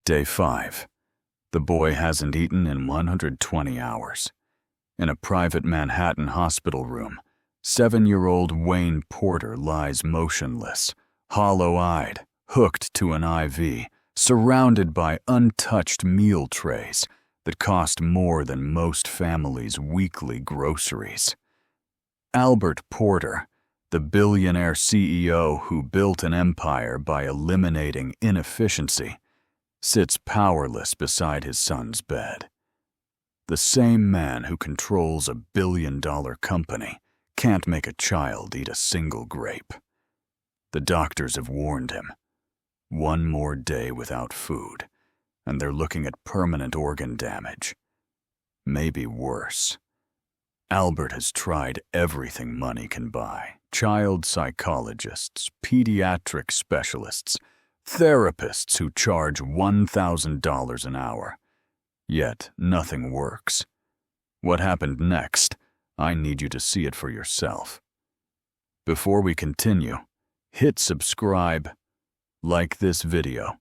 Day 5. The boy hasn't eaten in 120 hours. In a private Manhattan hospital room, 7-year-old Wayne Porter lies motionless, hollow-eyed, hooked to an IV, surrounded by untouched meal trays that cost more than most families' weekly groceries. Albert Porter, the billionaire CEO who built an empire by eliminating inefficiency, sits powerless beside his son's bed. The same man who controls a billion-dollar company can't make a child eat a single grape. The doctors have warned him. One more day without food, and they're looking at permanent organ damage. Maybe worse. Albert has tried everything money can buy: child psychologists, pediatric specialists, therapists who charge $1,000 an hour. Yet nothing works. What happened next? I need you to see it for yourself. Before we continue, hit subscribe, like this video,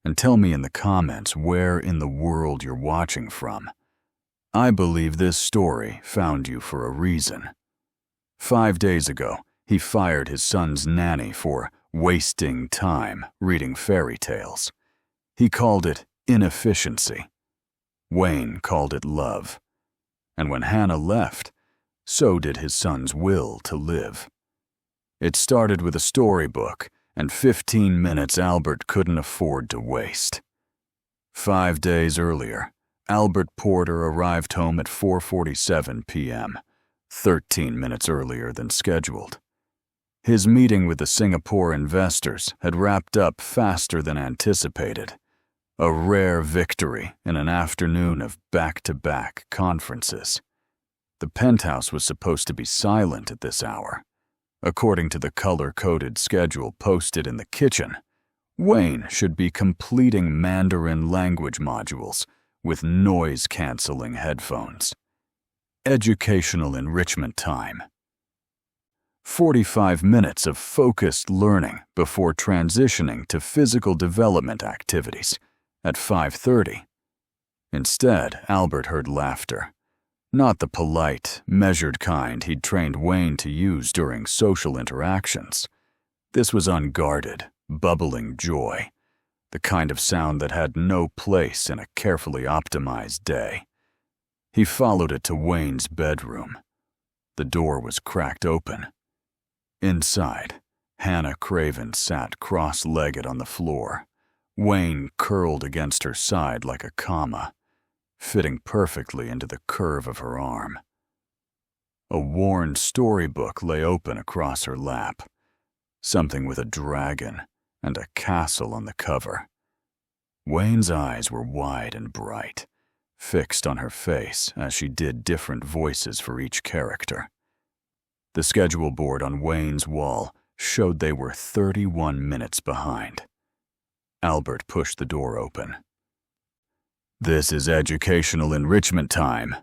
and tell me in the comments where in the world you're watching from. I believe this story found you for a reason. 5 days ago, he fired his son's nanny for wasting time reading fairy tales. He called it inefficiency. Wayne called it love. And when Hannah left, so did his son's will to live. It started with a storybook and 15 minutes Albert couldn't afford to waste. 5 days earlier, Albert Porter arrived home at 4:47 p.m., 13 minutes earlier than scheduled. His meeting with the Singapore investors had wrapped up faster than anticipated, a rare victory in an afternoon of back-to-back conferences. The penthouse was supposed to be silent at this hour. According to the color-coded schedule posted in the kitchen, Wayne should be completing Mandarin language modules with noise-canceling headphones. Educational enrichment time. 45 minutes of focused learning before transitioning to physical development activities at 5:30. Instead, Albert heard laughter. Not the polite, measured kind he'd trained Wayne to use during social interactions. This was unguarded, bubbling joy, the kind of sound that had no place in a carefully optimized day. He followed it to Wayne's bedroom. The door was cracked open. Inside, Hannah Craven sat cross-legged on the floor, Wayne curled against her side like a comma, fitting perfectly into the curve of her arm. A worn storybook lay open across her lap, something with a dragon and a castle on the cover. Wayne's eyes were wide and bright, fixed on her face as she did different voices for each character. The schedule board on Wayne's wall showed they were 31 minutes behind. Albert pushed the door open. "This is educational enrichment time."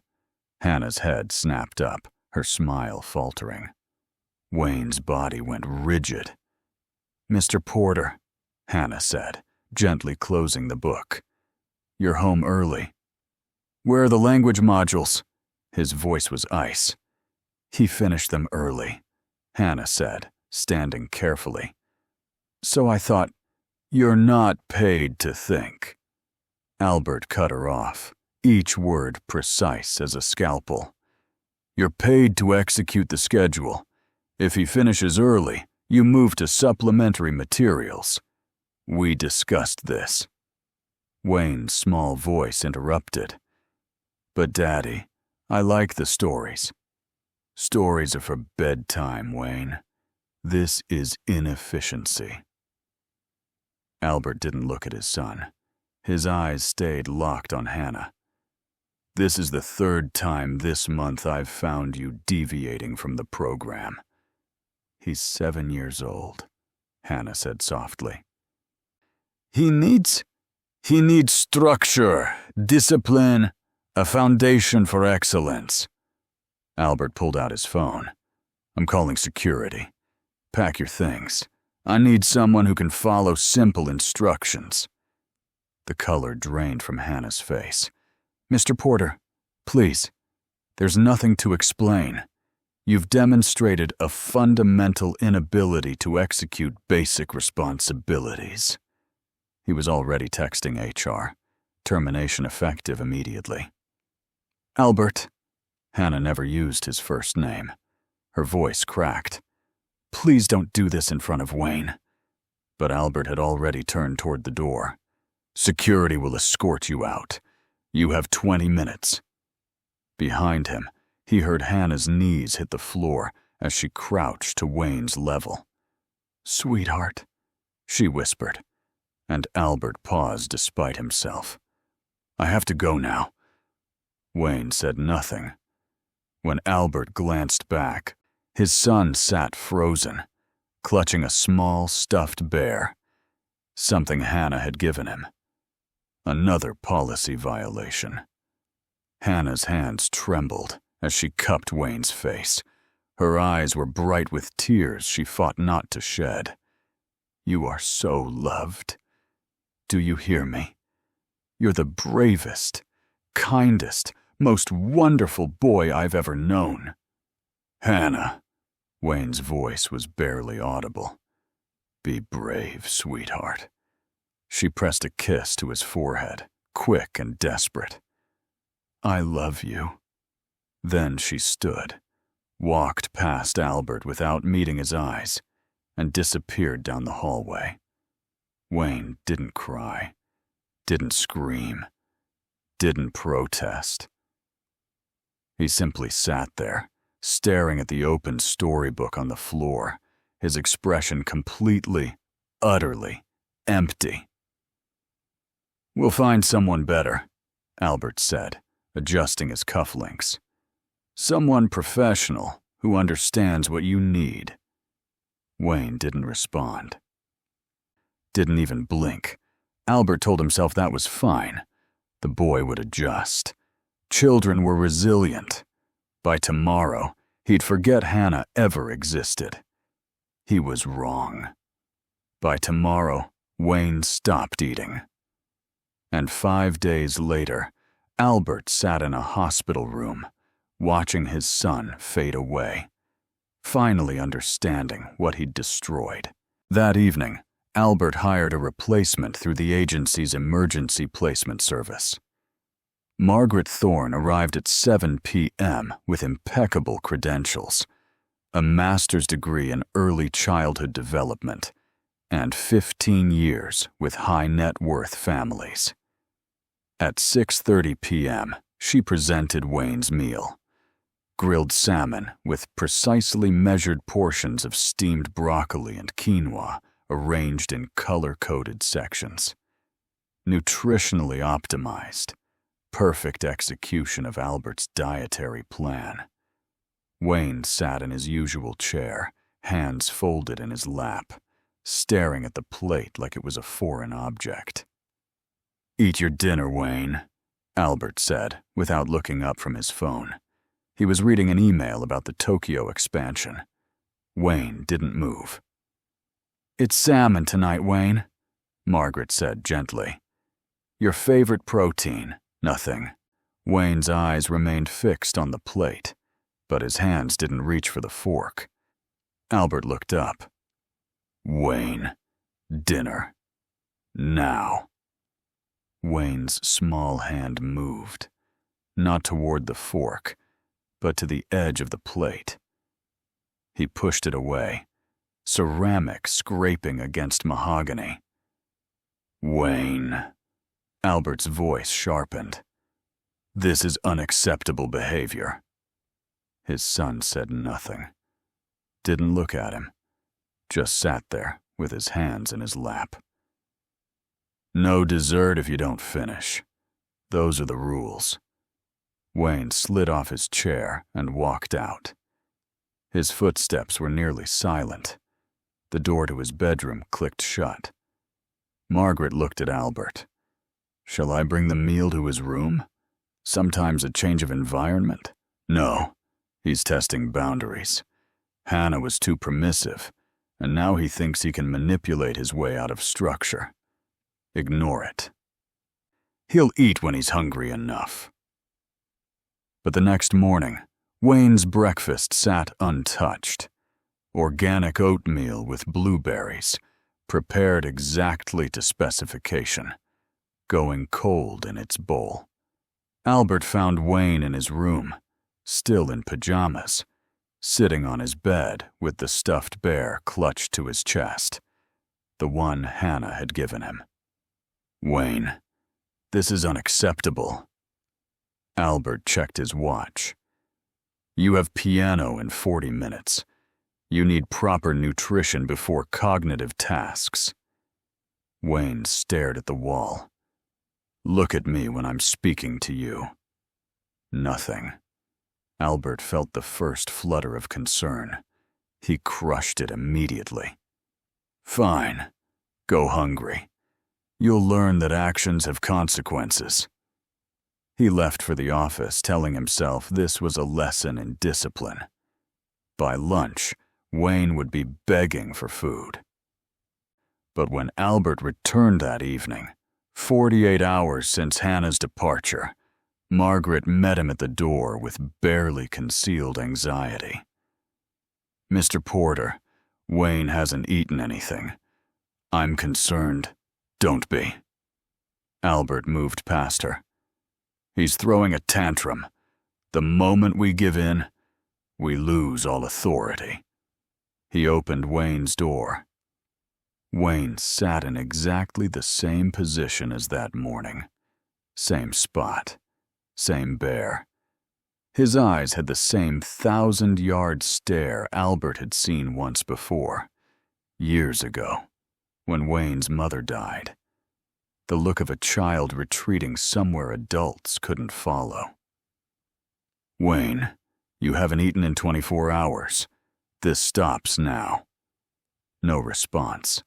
Hannah's head snapped up, her smile faltering. Wayne's body went rigid. "Mr. Porter," Hannah said, gently closing the book. "You're home early." "Where are the language modules?" His voice was ice. "He finished them early," Hannah said, standing carefully. "So I thought, you're not paid to think." Albert cut her off, each word precise as a scalpel. "You're paid to execute the schedule. If he finishes early, you move to supplementary materials. We discussed this." Wayne's small voice interrupted. "But Daddy, I like the stories." "Stories are for bedtime, Wayne. This is inefficiency." Albert didn't look at his son. His eyes stayed locked on Hannah. "This is the 3rd time this month I've found you deviating from the program." "He's 7 years old," Hannah said softly. He needs structure, discipline, a foundation for excellence." Albert pulled out his phone. "I'm calling security. Pack your things. I need someone who can follow simple instructions." The color drained from Hannah's face. "Mr. Porter, please. There's nothing to explain. You've demonstrated a fundamental inability to execute basic responsibilities." He was already texting HR. Termination effective immediately. "Albert." Hannah never used his first name. Her voice cracked. "Please don't do this in front of Wayne." But Albert had already turned toward the door. "Security will escort you out. You have 20 minutes. Behind him, he heard Hannah's knees hit the floor as she crouched to Wayne's level. "Sweetheart," she whispered, and Albert paused despite himself. "I have to go now." Wayne said nothing. When Albert glanced back, his son sat frozen, clutching a small stuffed bear, something Hannah had given him. Another policy violation. Hannah's hands trembled as she cupped Wayne's face. Her eyes were bright with tears she fought not to shed. "You are so loved. Do you hear me? You're the bravest, kindest, most wonderful boy I've ever known." "Hannah," Wayne's voice was barely audible. "Be brave, sweetheart." She pressed a kiss to his forehead, quick and desperate. "I love you." Then she stood, walked past Albert without meeting his eyes, and disappeared down the hallway. Wayne didn't cry, didn't scream, didn't protest. He simply sat there, staring at the open storybook on the floor, his expression completely, utterly empty. "We'll find someone better," Albert said, adjusting his cufflinks. "Someone professional who understands what you need." Wayne didn't respond. Didn't even blink. Albert told himself that was fine. The boy would adjust. Children were resilient. By tomorrow, he'd forget Hannah ever existed. He was wrong. By tomorrow, Wayne stopped eating. And 5 days later, Albert sat in a hospital room, watching his son fade away, finally understanding what he'd destroyed. That evening, Albert hired a replacement through the agency's emergency placement service. Margaret Thorne arrived at 7 p.m. with impeccable credentials, a master's degree in early childhood development, and 15 years with high net worth families. At 6:30 p.m., she presented Wayne's meal: grilled salmon with precisely measured portions of steamed broccoli and quinoa arranged in color-coded sections. Nutritionally optimized, perfect execution of Albert's dietary plan. Wayne sat in his usual chair, hands folded in his lap, staring at the plate like it was a foreign object. "Eat your dinner, Wayne," Albert said, without looking up from his phone. He was reading an email about the Tokyo expansion. Wayne didn't move. "It's salmon tonight, Wayne," Margaret said gently. "Your favorite protein, nothing." Wayne's eyes remained fixed on the plate, but his hands didn't reach for the fork. Albert looked up. "Wayne, dinner. Now." Wayne's small hand moved, not toward the fork, but to the edge of the plate. He pushed it away, ceramic scraping against mahogany. "Wayne," Albert's voice sharpened. "This is unacceptable behavior." His son said nothing, didn't look at him, just sat there with his hands in his lap. "No dessert if you don't finish. Those are the rules." Wayne slid off his chair and walked out. His footsteps were nearly silent. The door to his bedroom clicked shut. Margaret looked at Albert. "Shall I bring the meal to his room? Sometimes a change of environment?" "No. He's testing boundaries. Hannah was too permissive, and now he thinks he can manipulate his way out of structure. Ignore it." He'll eat when he's hungry enough. But the next morning, Wayne's breakfast sat untouched. Organic oatmeal with blueberries, prepared exactly to specification, going cold in its bowl. Albert found Wayne in his room, still in pajamas, sitting on his bed with the stuffed bear clutched to his chest, the one Hannah had given him. "Wayne, this is unacceptable." Albert checked his watch. "You have piano in 40 minutes. You need proper nutrition before cognitive tasks." Wayne stared at the wall. "Look at me when I'm speaking to you." Nothing. Albert felt the first flutter of concern. He crushed it immediately. "Fine. Go hungry. You'll learn that actions have consequences." He left for the office, telling himself this was a lesson in discipline. By lunch, Wayne would be begging for food. But when Albert returned that evening, 48 hours since Hannah's departure, Margaret met him at the door with barely concealed anxiety. "Mr. Porter, Wayne hasn't eaten anything. I'm concerned." "Don't be." Albert moved past her. "He's throwing a tantrum. The moment we give in, we lose all authority." He opened Wayne's door. Wayne sat in exactly the same position as that morning. Same spot. Same bear. His eyes had the same 1,000-yard stare Albert had seen once before, years ago, when Wayne's mother died. The look of a child retreating somewhere adults couldn't follow. "Wayne, you haven't eaten in 24 hours. This stops now." No response.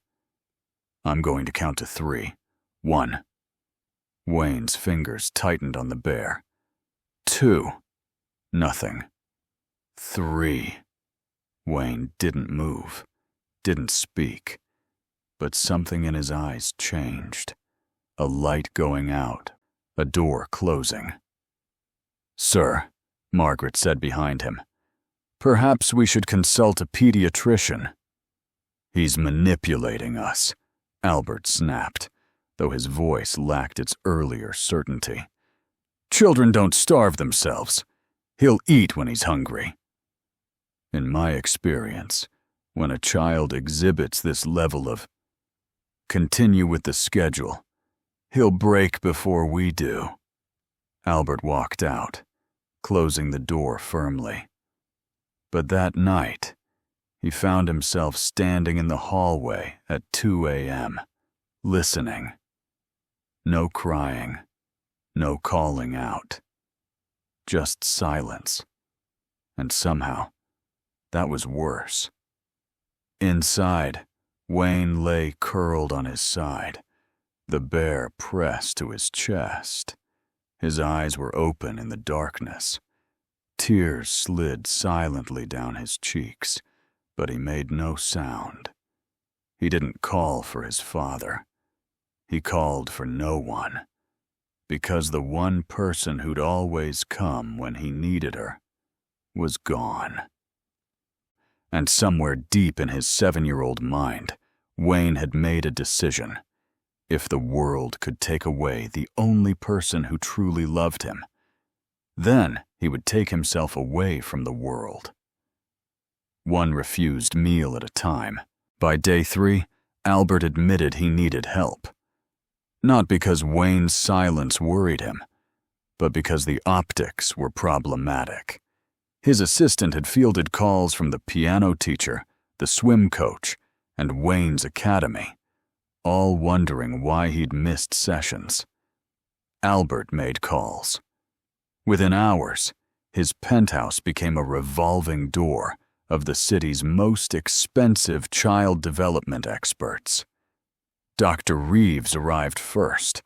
"I'm going to count to 3. 1. Wayne's fingers tightened on the bear. 2. Nothing. 3. Wayne didn't move, didn't speak, but something in his eyes changed. A light going out, a door closing. "Sir," Margaret said behind him, "perhaps we should consult a pediatrician." "He's manipulating us," Albert snapped, though his voice lacked its earlier certainty. "Children don't starve themselves. He'll eat when he's hungry." "In my experience, when a child exhibits this level of continue with the schedule, he'll break before we do." Albert walked out, closing the door firmly. But that night, he found himself standing in the hallway at 2 a.m., listening. No crying, no calling out. Just silence. And somehow, that was worse. Inside, Wayne lay curled on his side, the bear pressed to his chest. His eyes were open in the darkness. Tears slid silently down his cheeks, but he made no sound. He didn't call for his father. He called for no one, because the one person who'd always come when he needed her was gone. And somewhere deep in his 7-year-old mind, Wayne had made a decision. If the world could take away the only person who truly loved him, then he would take himself away from the world. One refused meal at a time. By day 3, Albert admitted he needed help. Not because Wayne's silence worried him, but because the optics were problematic. His assistant had fielded calls from the piano teacher, the swim coach, and Wayne's academy, all wondering why he'd missed sessions. Albert made calls. Within hours, his penthouse became a revolving door of the city's most expensive child development experts. Dr. Reeves arrived first,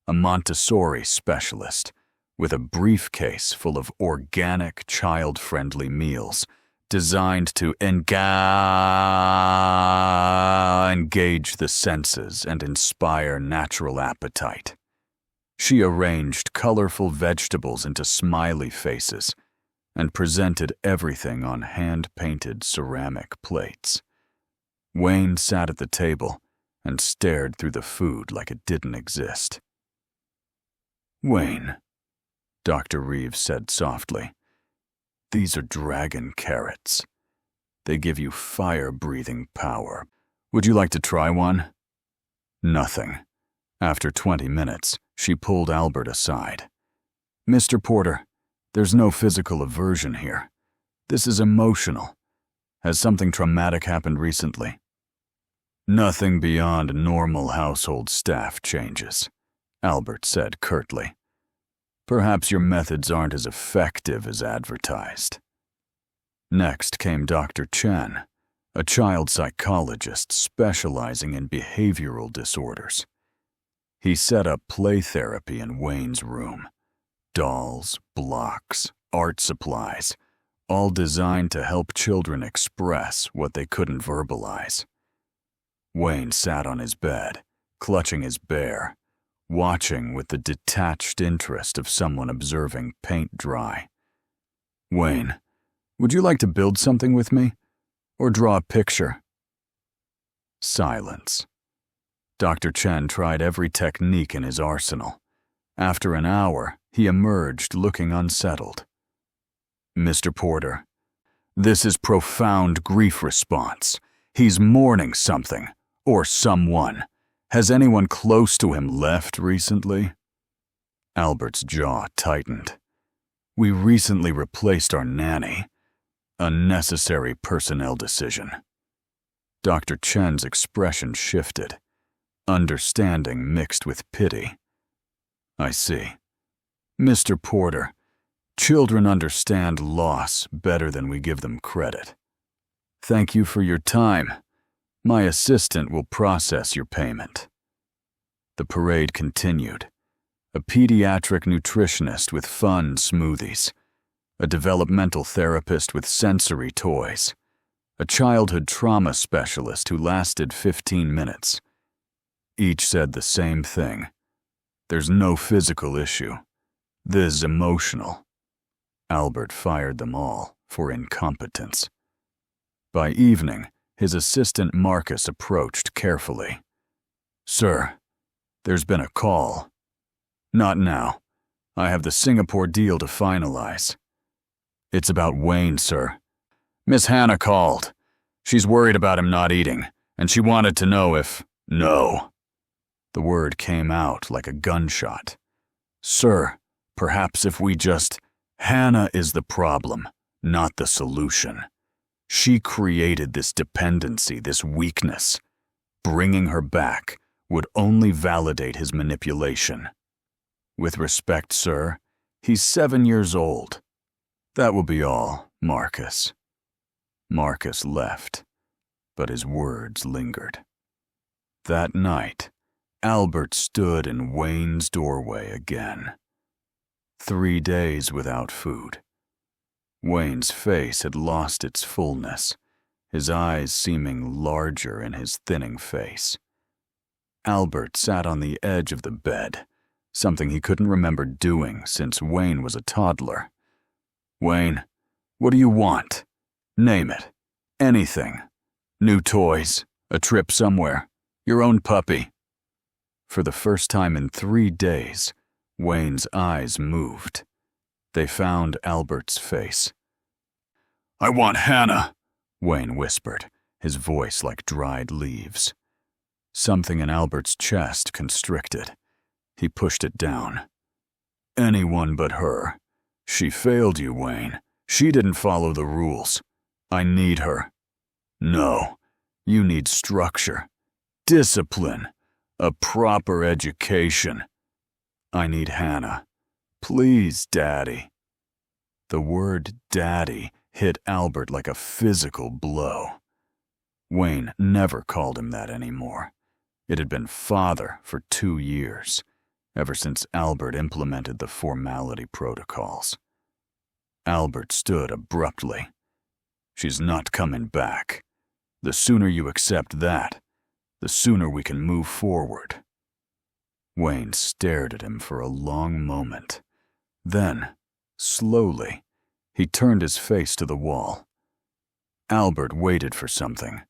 a Montessori specialist, with a briefcase full of organic, child-friendly meals designed to engage the senses and inspire natural appetite. She arranged colorful vegetables into smiley faces and presented everything on hand-painted ceramic plates. Wayne sat at the table and stared through the food like it didn't exist. "Wayne," Dr. Reeves said softly, "these are dragon carrots. They give you fire-breathing power. Would you like to try one?" Nothing. After 20 minutes, she pulled Albert aside. "Mr. Porter, there's no physical aversion here. This is emotional. Has something traumatic happened recently?" "Nothing beyond normal household staff changes," Albert said curtly. "Perhaps your methods aren't as effective as advertised." Next came Dr. Chen, a child psychologist specializing in behavioral disorders. He set up play therapy in Wayne's room. Dolls, blocks, art supplies, all designed to help children express what they couldn't verbalize. Wayne sat on his bed, clutching his bear, watching with the detached interest of someone observing paint dry. "Wayne, would you like to build something with me? Or draw a picture?" Silence. Dr. Chen tried every technique in his arsenal. After an hour, he emerged looking unsettled. "Mr. Porter, this is profound grief response. He's mourning something, or someone. Has anyone close to him left recently?" Albert's jaw tightened. "We recently replaced our nanny. A necessary personnel decision." Dr. Chen's expression shifted, understanding mixed with pity. "I see. Mr. Porter, children understand loss better than we give them credit. Thank you for your time. My assistant will process your payment." The parade continued. A pediatric nutritionist with fun smoothies, a developmental therapist with sensory toys, a childhood trauma specialist who lasted 15 minutes. Each said the same thing. "There's no physical issue. This is emotional." Albert fired them all for incompetence. By evening, his assistant Marcus approached carefully. "Sir, there's been a call." "Not now. I have the Singapore deal to finalize." "It's about Wayne, sir. Miss Hannah called. She's worried about him not eating, and she wanted to know if—" "No." The word came out like a gunshot. "Sir, perhaps if we just— Hannah is the problem, not the solution. She created this dependency, this weakness. Bringing her back would only validate his manipulation. With respect, sir, he's 7 years old. That will be all, Marcus." Marcus left, but his words lingered. That night, Albert stood in Wayne's doorway again. 3 days without food. Wayne's face had lost its fullness, his eyes seeming larger in his thinning face. Albert sat on the edge of the bed, something he couldn't remember doing since Wayne was a toddler. "Wayne, what do you want? Name it. Anything. New toys, a trip somewhere, your own puppy." For the first time in 3 days, Wayne's eyes moved. They found Albert's face. "I want Hannah," Wayne whispered, his voice like dried leaves. Something in Albert's chest constricted. He pushed it down. "Anyone but her. She failed you, Wayne. She didn't follow the rules. I need her." "No, you need structure, discipline, a proper education." "I need Hannah. Please, Daddy." The word Daddy hit Albert like a physical blow. Wayne never called him that anymore. It had been Father for 2 years, ever since Albert implemented the formality protocols. Albert stood abruptly. "She's not coming back. The sooner you accept that, the sooner we can move forward." Wayne stared at him for a long moment. Then, slowly, he turned his face to the wall. Albert waited for something.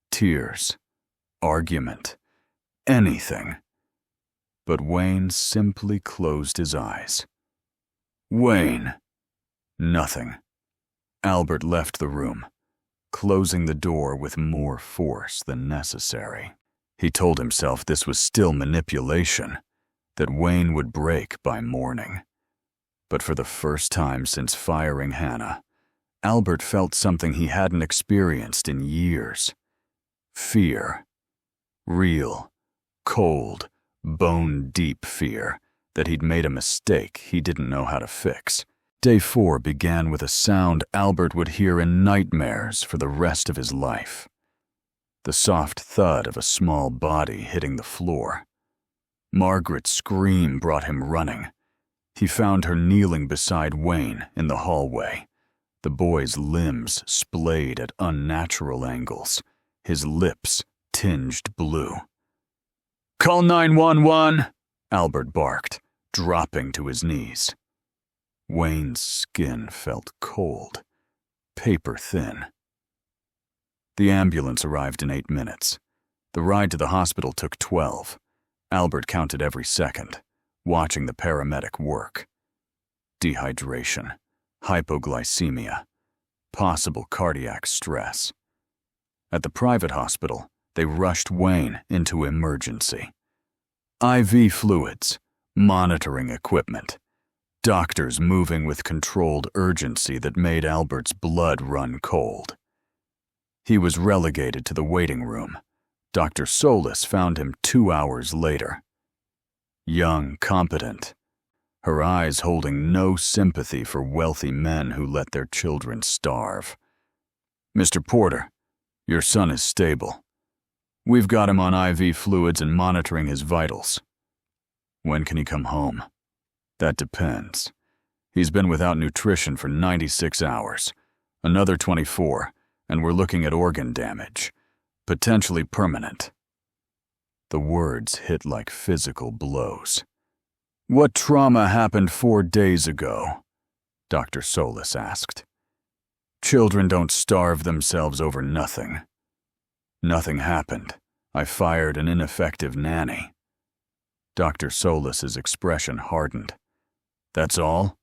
Tears, argument, anything. But Wayne simply closed his eyes. Wayne! Nothing. Albert left the room, closing the door with more force than necessary. He told himself this was still manipulation, that Wayne would break by morning. But for the first time since firing Hannah, Albert felt something he hadn't experienced in years. Fear. Real, cold, bone-deep fear that he'd made a mistake he didn't know how to fix. Day 4 began with a sound Albert would hear in nightmares for the rest of his life. The soft thud of a small body hitting the floor. Margaret's scream brought him running. He found her kneeling beside Wayne in the hallway, the boy's limbs splayed at unnatural angles, his lips tinged blue. "Call 911!" Albert barked, dropping to his knees. Wayne's skin felt cold, paper thin. The ambulance arrived in 8 minutes. The ride to the hospital took 12. Albert counted every second, watching the paramedic work. Dehydration, hypoglycemia, possible cardiac stress. At the private hospital, they rushed Wayne into emergency. IV fluids, monitoring equipment, doctors moving with controlled urgency that made Albert's blood run cold. He was relegated to the waiting room. Dr. Solis found him 2 hours later. Young, competent, her eyes holding no sympathy for wealthy men who let their children starve. "Mr. Porter, your son is stable. We've got him on IV fluids and monitoring his vitals. When can he come home?" "That depends. He's been without nutrition for 96 hours, another 24, and we're looking at organ damage, potentially permanent." The words hit like physical blows. "What trauma happened 4 days ago?" Dr. Solis asked. "Children don't starve themselves over nothing." "Nothing happened. I fired an ineffective nanny." Dr. Solis's expression hardened. "That's all?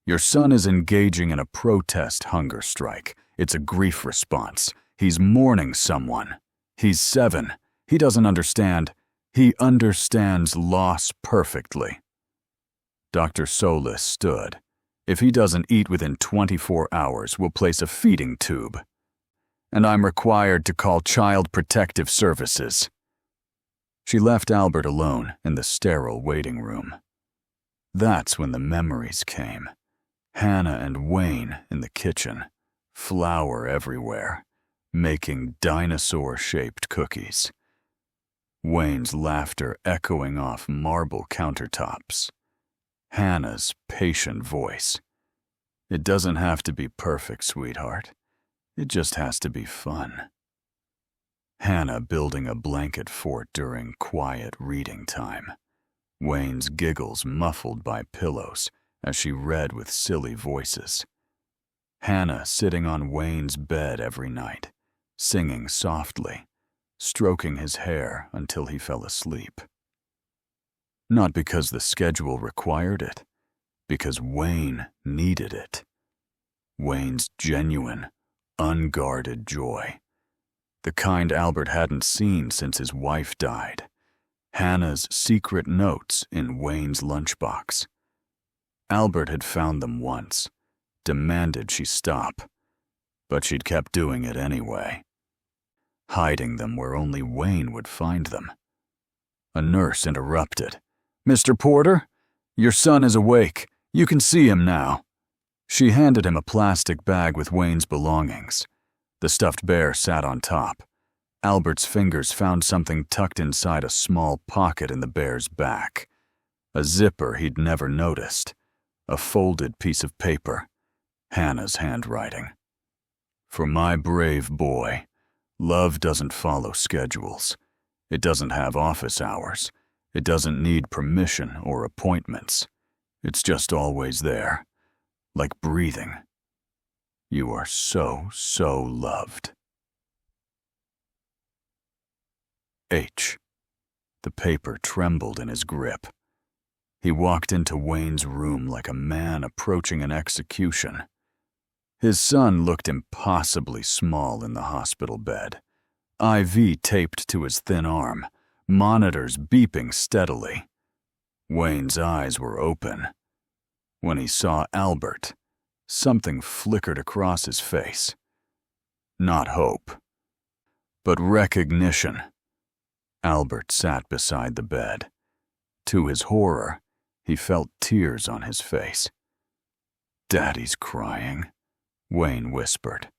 Your son is engaging in a protest hunger strike. It's a grief response. He's mourning someone. He's 7. He doesn't understand. He understands loss perfectly." Dr. Solis stood. "If he doesn't eat within 24 hours, we'll place a feeding tube. And I'm required to call Child Protective Services." She left Albert alone in the sterile waiting room. That's when the memories came. Hannah and Wayne in the kitchen, flour everywhere, making dinosaur-shaped cookies. Wayne's laughter echoing off marble countertops. Hannah's patient voice. "It doesn't have to be perfect, sweetheart. It just has to be fun." Hannah building a blanket fort during quiet reading time. Wayne's giggles muffled by pillows as she read with silly voices. Hannah sitting on Wayne's bed every night, singing softly, stroking his hair until he fell asleep. Not because the schedule required it, because Wayne needed it. Wayne's genuine, unguarded joy. The kind Albert hadn't seen since his wife died. Hannah's secret notes in Wayne's lunchbox. Albert had found them once, demanded she stop, but she'd kept doing it anyway. Hiding them where only Wayne would find them. A nurse interrupted. "Mr. Porter, your son is awake. You can see him now." She handed him a plastic bag with Wayne's belongings. The stuffed bear sat on top. Albert's fingers found something tucked inside a small pocket in the bear's back. A zipper he'd never noticed. A folded piece of paper. Hannah's handwriting. "For my brave boy, love doesn't follow schedules. It doesn't have office hours. It doesn't need permission or appointments. It's just always there, like breathing. You are so, so loved. H. The paper trembled in his grip. He walked into Wayne's room like a man approaching an execution. His son looked impossibly small in the hospital bed, IV taped to his thin arm, monitors beeping steadily. Wayne's eyes were open. When he saw Albert, something flickered across his face. Not hope, but recognition. Albert sat beside the bed. To his horror, he felt tears on his face. "Daddy's crying," Wayne whispered.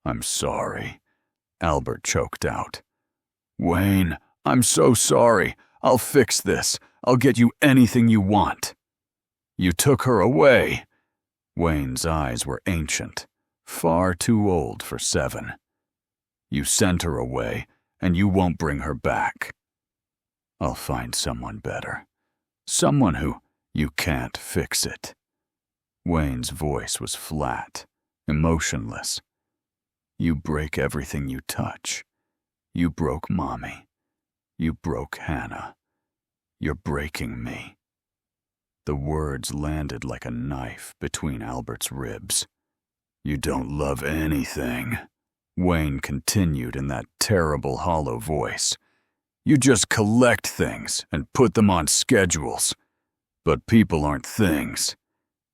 "I'm sorry," Albert choked out. "Wayne, I'm so sorry. I'll fix this. I'll get you anything you want." "You took her away." Wayne's eyes were ancient, far too old for 7. "You sent her away, and you won't bring her back." "I'll find someone better. Someone who you can't fix it." Wayne's voice was flat, emotionless. "You break everything you touch. You broke Mommy. You broke Hannah. You're breaking me." The words landed like a knife between Albert's ribs. "You don't love anything," Wayne continued in that terrible hollow voice. "You just collect things and put them on schedules. But people aren't things.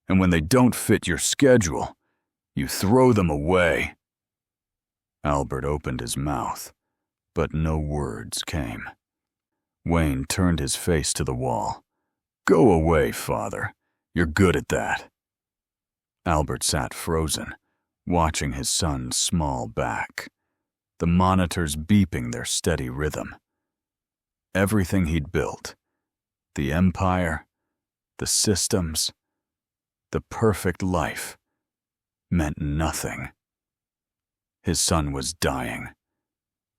And when they don't fit your schedule, you throw them away." Albert opened his mouth, but no words came. Wayne turned his face to the wall. "Go away, Father. You're good at that." Albert sat frozen, watching his son's small back, the monitors beeping their steady rhythm. Everything he'd built, the empire, the systems, the perfect life, meant nothing. His son was dying,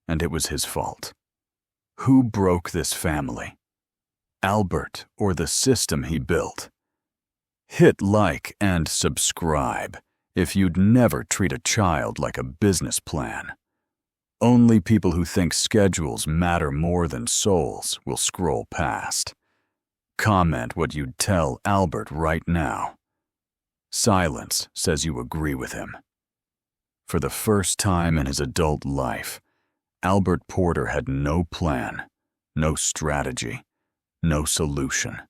and it was his fault. Who broke this family? Albert or the system he built? Hit like and subscribe if you'd never treat a child like a business plan. Only people who think schedules matter more than souls will scroll past. Comment what you'd tell Albert right now. Silence says you agree with him. For the first time in his adult life, Albert Porter had no plan, no strategy, no solution.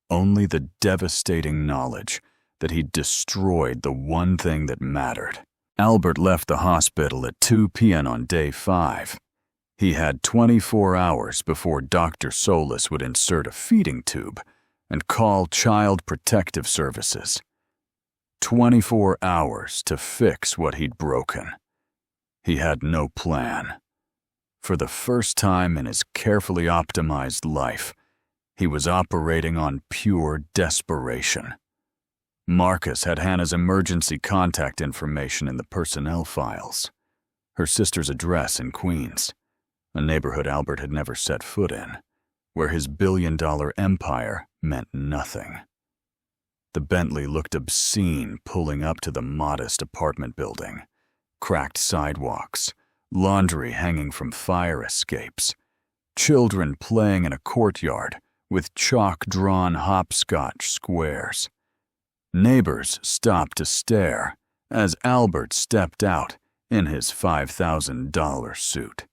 Only the devastating knowledge that he'd destroyed the one thing that mattered. Albert left the hospital at 2 p.m. on day 5. He had 24 hours before Dr. Solis would insert a feeding tube and call Child Protective Services. 24 hours to fix what he'd broken. He had no plan. For the first time in his carefully optimized life, he was operating on pure desperation. Marcus had Hannah's emergency contact information in the personnel files. Her sister's address in Queens, a neighborhood Albert had never set foot in, where his billion-dollar empire meant nothing. The Bentley looked obscene pulling up to the modest apartment building. Cracked sidewalks, laundry hanging from fire escapes, children playing in a courtyard with chalk-drawn hopscotch squares. Neighbors stopped to stare as Albert stepped out in his $5,000 suit.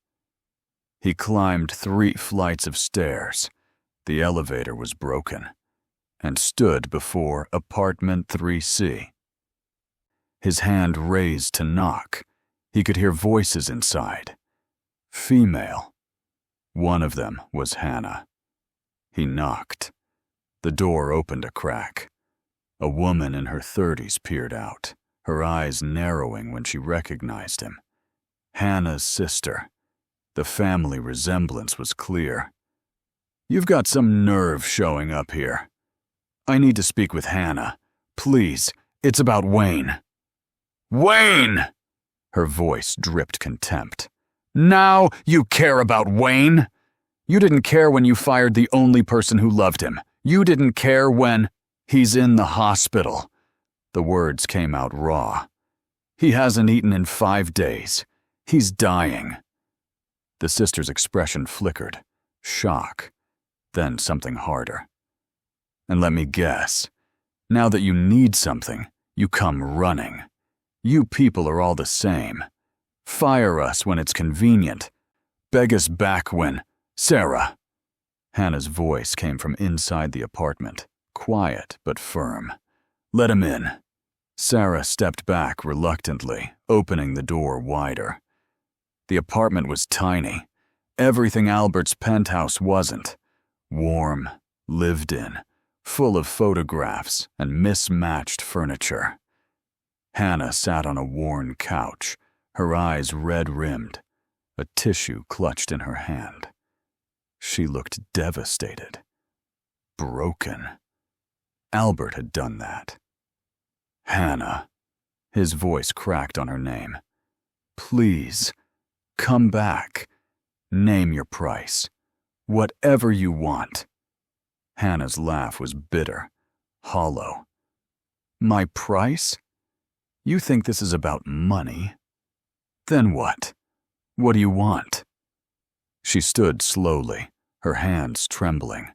He climbed 3 flights of stairs. The elevator was broken, and stood before apartment 3C. His hand raised to knock. He could hear voices inside. Female. One of them was Hannah. He knocked. The door opened a crack. A woman in her 30s peered out, her eyes narrowing when she recognized him. Hannah's sister. The family resemblance was clear. "You've got some nerve showing up here. I need to speak with Hannah. Please, it's about Wayne." "Wayne!" Her voice dripped contempt. "Now you care about Wayne?" You didn't care when you fired the only person who loved him. You didn't care when he's in the hospital." The words came out raw. "He hasn't eaten in 5 days. He's dying." The sister's expression flickered. Shock. Then something harder. "And let me guess. Now that you need something, you come running. You people are all the same. Fire us when it's convenient. Beg us back when— Sarah." Hannah's voice came from inside the apartment, quiet but firm. "Let him in." Sarah stepped back reluctantly, opening the door wider. The apartment was tiny. Everything Albert's penthouse wasn't. Warm, lived in, full of photographs and mismatched furniture. Hannah sat on a worn couch, her eyes red-rimmed, a tissue clutched in her hand. She looked devastated. Broken. Albert had done that. "Hannah." His voice cracked on her name. "Please, come back. Name your price. Whatever you want." Hannah's laugh was bitter, hollow. "My price? You think this is about money? Then what? What do you want?" She stood slowly, her hands trembling.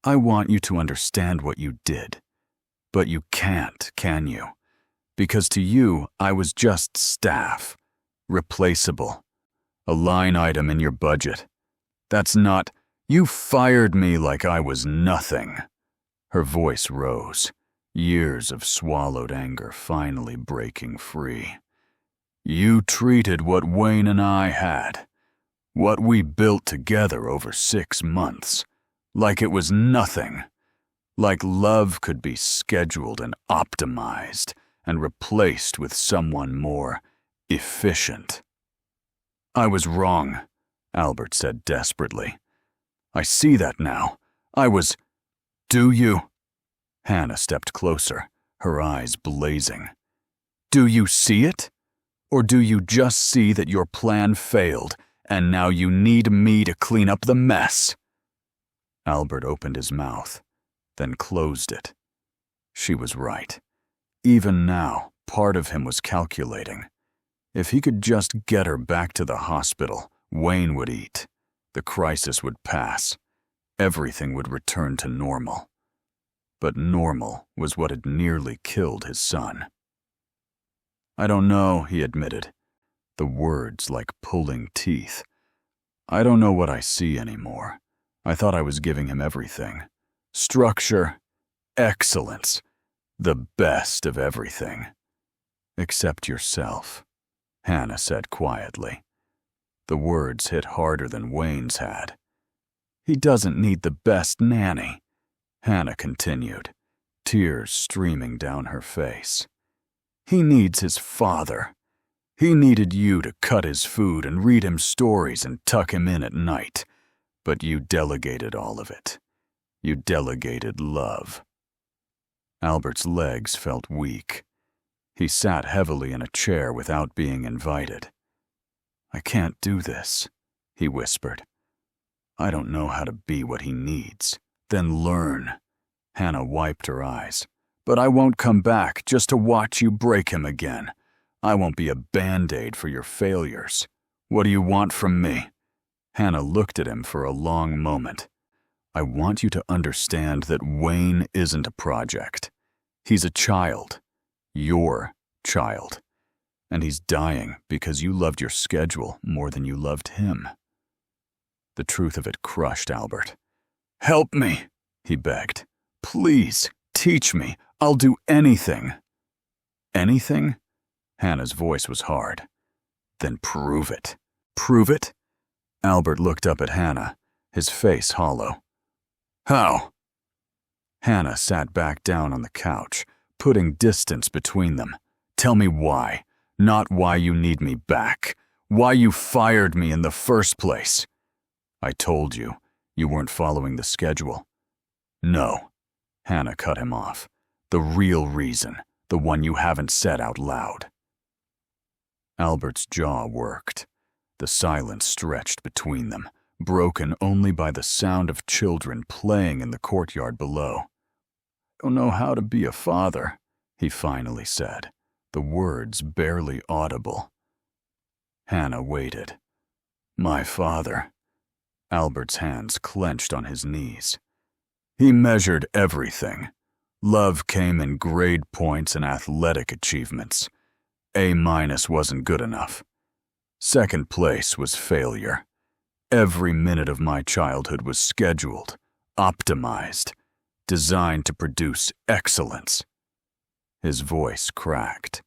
"I want you to understand what you did. But you can't, can you? Because to you, I was just staff. Replaceable. A line item in your budget. That's not— You fired me like I was nothing." Her voice rose, years of swallowed anger finally breaking free. "You treated what Wayne and I had, what we built together over 6 months, like it was nothing. Like love could be scheduled and optimized and replaced with someone more efficient." "I was wrong," Albert said desperately. "I see that now. I was— Do you?" Hannah stepped closer, her eyes blazing. "Do you see it? Or do you just see that your plan failed and now you need me to clean up the mess?" Albert opened his mouth, then closed it. She was right. Even now, part of him was calculating. If he could just get her back to the hospital, Wayne would eat. The crisis would pass. Everything would return to normal. But normal was what had nearly killed his son. "I don't know," he admitted, the words like pulling teeth. "I don't know what I see anymore. I thought I was giving him everything. Structure, excellence, the best of everything. Except yourself," Hannah said quietly. The words hit harder than Wayne's had. "He doesn't need the best nanny," Hannah continued, tears streaming down her face. "He needs his father. He needed you to cut his food and read him stories and tuck him in at night. But you delegated all of it. You delegated love." Albert's legs felt weak. He sat heavily in a chair without being invited. "I can't do this," he whispered. "I don't know how to be what he needs." "Then learn." Hannah wiped her eyes. "But I won't come back just to watch you break him again. I won't be a band-aid for your failures. What do you want from me?" Hannah looked at him for a long moment. "I want you to understand that Wayne isn't a project. He's a child. Your child. And he's dying because you loved your schedule more than you loved him." The truth of it crushed Albert. "Help me," he begged. "Please, teach me. I'll do anything." "Anything?" Hannah's voice was hard. "Then prove it." "Prove it?" Albert looked up at Hannah, his face hollow. "How?" Hannah sat back down on the couch, putting distance between them. "Tell me why. Not why you need me back. Why you fired me in the first place." "I told you. You weren't following the schedule." "No." Hannah cut him off. "The real reason. The one you haven't said out loud." Albert's jaw worked. The silence stretched between them, broken only by the sound of children playing in the courtyard below. "I don't know how to be a father," he finally said, the words barely audible. Hannah waited. "My father." Albert's hands clenched on his knees. "He measured everything. Love came in grade points and athletic achievements. A- wasn't good enough. Second place was failure. Every minute of my childhood was scheduled, optimized, designed to produce excellence." His voice cracked.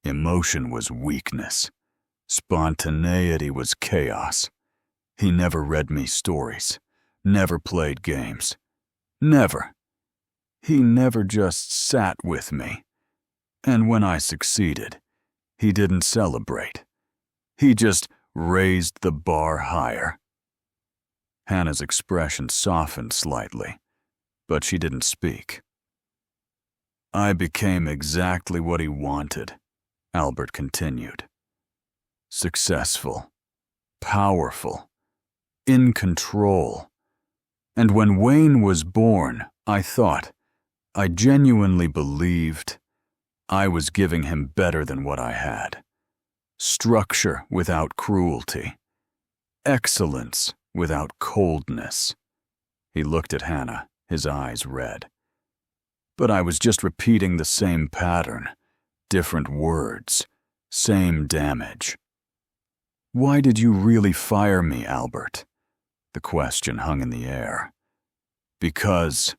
Emotion was weakness. Spontaneity was chaos. He never read me stories, never played games. Never. He never just sat with me. And when I succeeded, he didn't celebrate. He just raised the bar higher. Hannah's expression softened slightly, but she didn't speak. "I became exactly what he wanted," Albert continued. "Successful, powerful, in control. And when Wayne was born, I genuinely believed I was giving him better than what I had. Structure without cruelty. Excellence without coldness." He looked at Hannah, his eyes red. "But I was just repeating the same pattern, different words, same damage." "Why did you really fire me, Albert?" The question hung in the air. "Because,"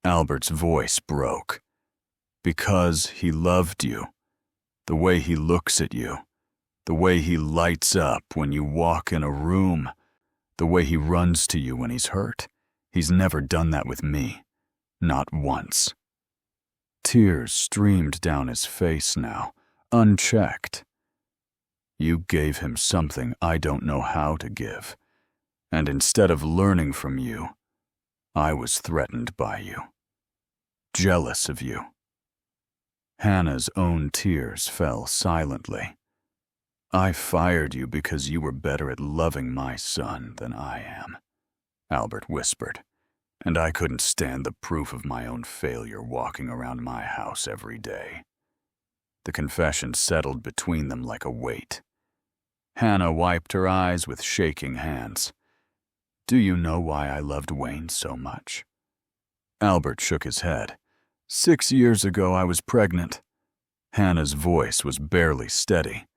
Albert's voice broke, "because he loved you. The way he looks at you. The way he lights up when you walk in a room. The way he runs to you when he's hurt. He's never done that with me. Not once." Tears streamed down his face now, unchecked. "You gave him something I don't know how to give. And instead of learning from you, I was threatened by you. Jealous of you." Hannah's own tears fell silently. "I fired you because you were better at loving my son than I am," Albert whispered, "and I couldn't stand the proof of my own failure walking around my house every day." The confession settled between them like a weight. Hannah wiped her eyes with shaking hands. "Do you know why I loved Wayne so much?" Albert shook his head. 6 years ago I was pregnant." Hannah's voice was barely steady.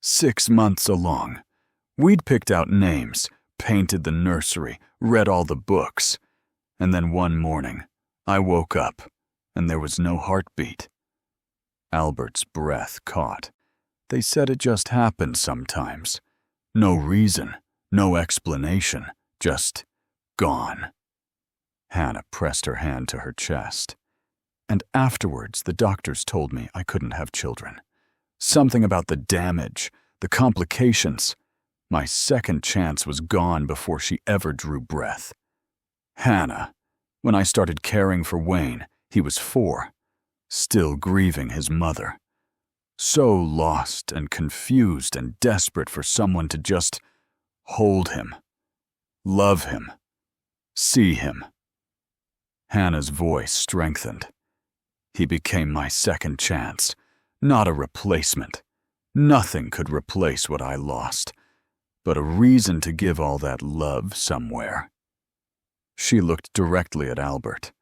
6 months along. We'd picked out names, painted the nursery, read all the books. And then one morning, I woke up, and there was no heartbeat. Albert's breath caught. "They said it just happened sometimes. No reason, no explanation, just gone." Hannah pressed her hand to her chest. "And afterwards, the doctors told me I couldn't have children. Something about the damage, the complications. My second chance was gone before she ever drew breath. Hannah, when I started caring for Wayne, he was 4, still grieving his mother. So lost and confused and desperate for someone to just hold him, love him, see him." Hannah's voice strengthened. "He became my second chance, not a replacement. Nothing could replace what I lost, but a reason to give all that love somewhere." She looked directly at Albert.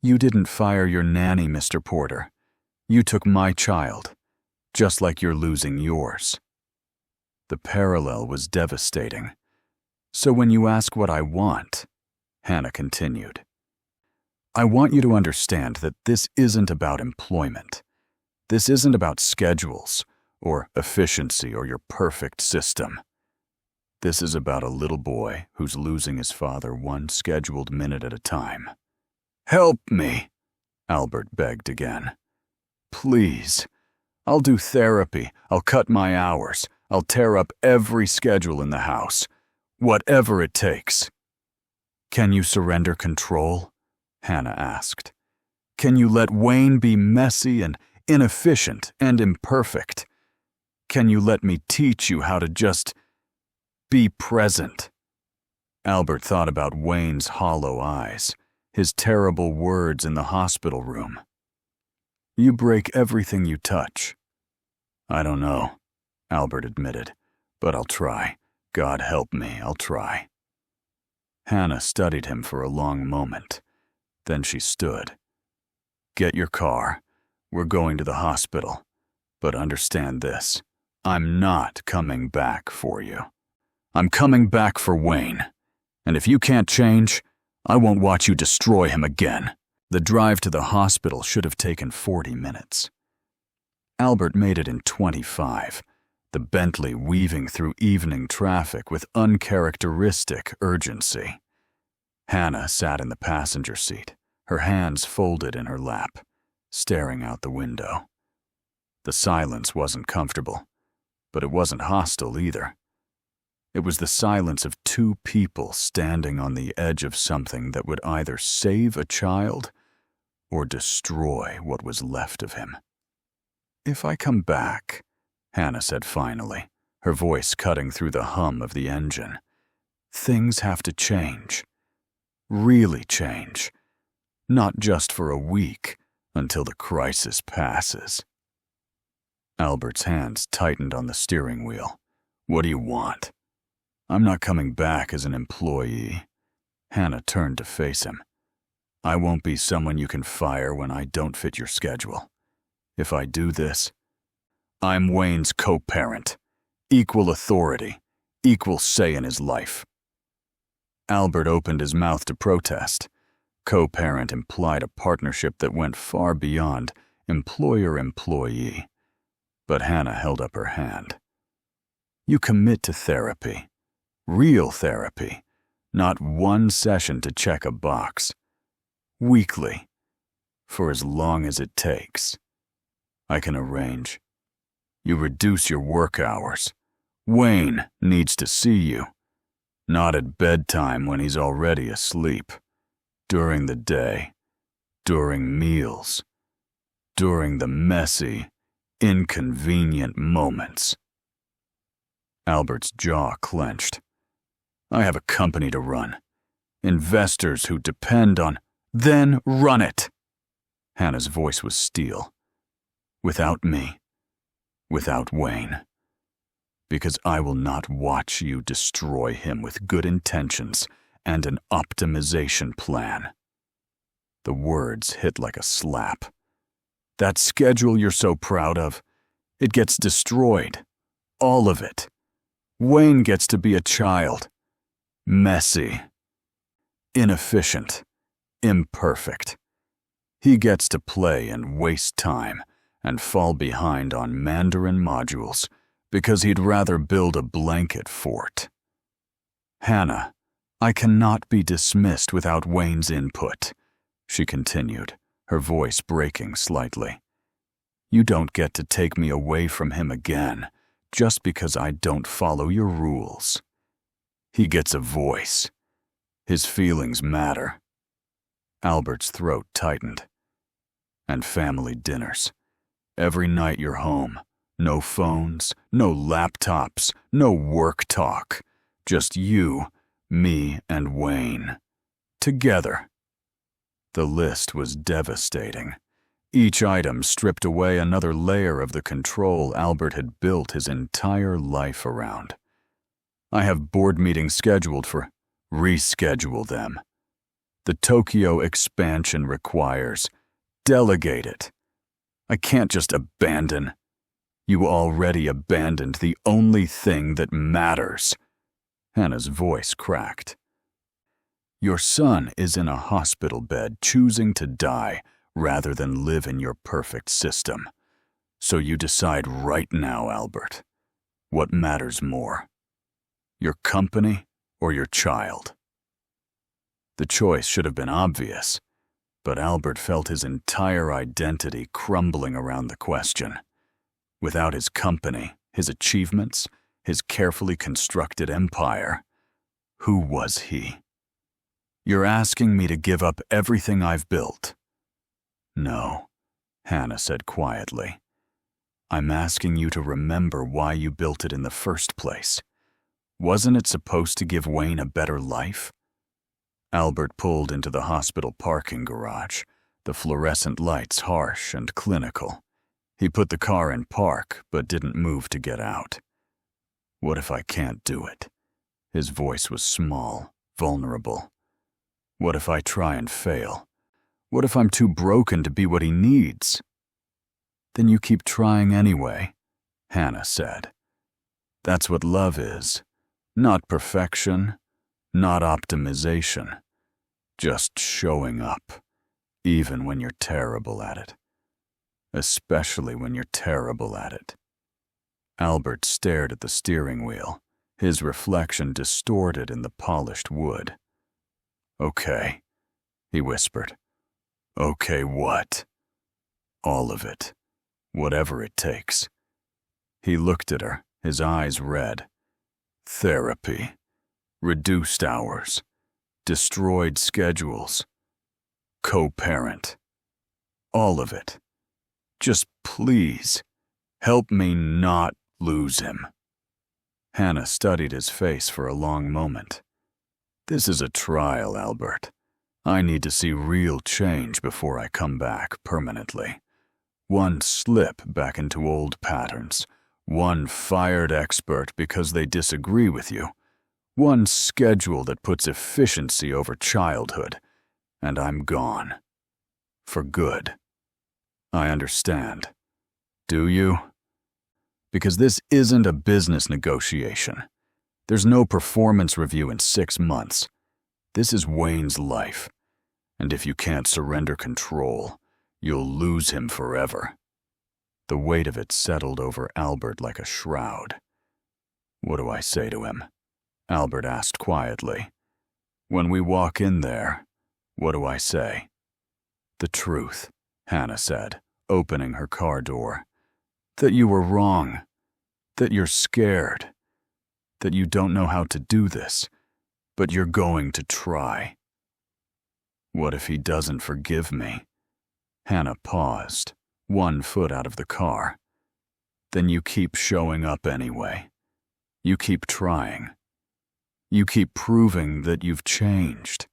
"You didn't fire your nanny, Mr. Porter. You took my child, just like you're losing yours." The parallel was devastating. "So when you ask what I want," Hannah continued, "I want you to understand that this isn't about employment. This isn't about schedules or efficiency or your perfect system. This is about a little boy who's losing his father one scheduled minute at a time." "Help me," Albert begged again. "Please. I'll do therapy. I'll cut my hours. I'll tear up every schedule in the house. Whatever it takes." "Can you surrender control?" Hannah asked. "Can you let Wayne be messy and inefficient and imperfect? Can you let me teach you how to just Be present. Albert thought about Wayne's hollow eyes, his terrible words in the hospital room. You break everything you touch. I don't know, Albert admitted, but I'll try. God help me, I'll try. Hannah studied him for a long moment. Then she stood. Get your car. We're going to the hospital. But understand this. I'm not coming back for you. I'm coming back for Wayne. And if you can't change, I won't watch you destroy him again. The drive to the hospital should have taken 40 minutes. Albert made it in 25, the Bentley weaving through evening traffic with uncharacteristic urgency. Hannah sat in the passenger seat, her hands folded in her lap, staring out the window. The silence wasn't comfortable, but it wasn't hostile either. It was the silence of two people standing on the edge of something that would either save a child or destroy what was left of him. If I come back, Hannah said finally, her voice cutting through the hum of the engine, things have to change. Really change. Not just for a week, until the crisis passes. Albert's hands tightened on the steering wheel. What do you want? I'm not coming back as an employee. Hannah turned to face him. I won't be someone you can fire when I don't fit your schedule. If I do this, I'm Wayne's co-parent. Equal authority, equal say in his life. Albert opened his mouth to protest. Co-parent implied a partnership that went far beyond employer-employee. But Hannah held up her hand. You commit to therapy. Real therapy. Not one session to check a box. Weekly. For as long as it takes. I can arrange. You reduce your work hours. Wayne needs to see you. Not at bedtime when he's already asleep. During the day. During meals. During the messy, inconvenient moments. Albert's jaw clenched. I have a company to run. Investors who depend on... Then run it! Hannah's voice was steel. Without me. Without Wayne. Because I will not watch you destroy him with good intentions and an optimization plan. The words hit like a slap. That schedule you're so proud of, it gets destroyed. All of it. Wayne gets to be a child. Messy. Inefficient. Imperfect. He gets to play and waste time and fall behind on Mandarin modules because he'd rather build a blanket fort. Hannah, I cannot be dismissed without Wayne's input, she continued, her voice breaking slightly. You don't get to take me away from him again just because I don't follow your rules. He gets a voice. His feelings matter. Albert's throat tightened. And family dinners. Every night you're home. No phones, no laptops, no work talk. Just you, me, and Wayne. Together. The list was devastating. Each item stripped away another layer of the control Albert had built his entire life around. I have board meetings scheduled for... Reschedule them. The Tokyo expansion requires... Delegate it. I can't just abandon. You already abandoned the only thing that matters. Hannah's voice cracked. Your son is in a hospital bed choosing to die rather than live in your perfect system. So you decide right now, Albert. What matters more? Your company or your child? The choice should have been obvious, but Albert felt his entire identity crumbling around the question. Without his company, his achievements, his carefully constructed empire, who was he? You're asking me to give up everything I've built. No, Hannah said quietly. I'm asking you to remember why you built it in the first place. Wasn't it supposed to give Wayne a better life? Albert pulled into the hospital parking garage, the fluorescent lights harsh and clinical. He put the car in park, but didn't move to get out. What if I can't do it? His voice was small, vulnerable. What if I try and fail? What if I'm too broken to be what he needs? Then you keep trying anyway, Hannah said. That's what love is. Not perfection, not optimization. Just showing up, even when you're terrible at it. Especially when you're terrible at it. Albert stared at the steering wheel, his reflection distorted in the polished wood. Okay, he whispered. Okay, what? All of it. Whatever it takes. He looked at her, his eyes red. Therapy. Reduced hours. Destroyed schedules. Co-parent. All of it. Just please, help me not lose him. Hannah studied his face for a long moment. This is a trial, Albert. I need to see real change before I come back permanently. One slip back into old patterns. One fired expert because they disagree with you. One schedule that puts efficiency over childhood. And I'm gone. For good. I understand. Do you? Because this isn't a business negotiation. There's no performance review in 6 months. This is Wayne's life. And if you can't surrender control, you'll lose him forever. The weight of it settled over Albert like a shroud. What do I say to him? Albert asked quietly. When we walk in there, what do I say? The truth, Hannah said, opening her car door. That you were wrong. That you're scared. That you don't know how to do this, but you're going to try. What if he doesn't forgive me? Hannah paused, one foot out of the car. Then you keep showing up anyway. You keep trying. You keep proving that you've changed.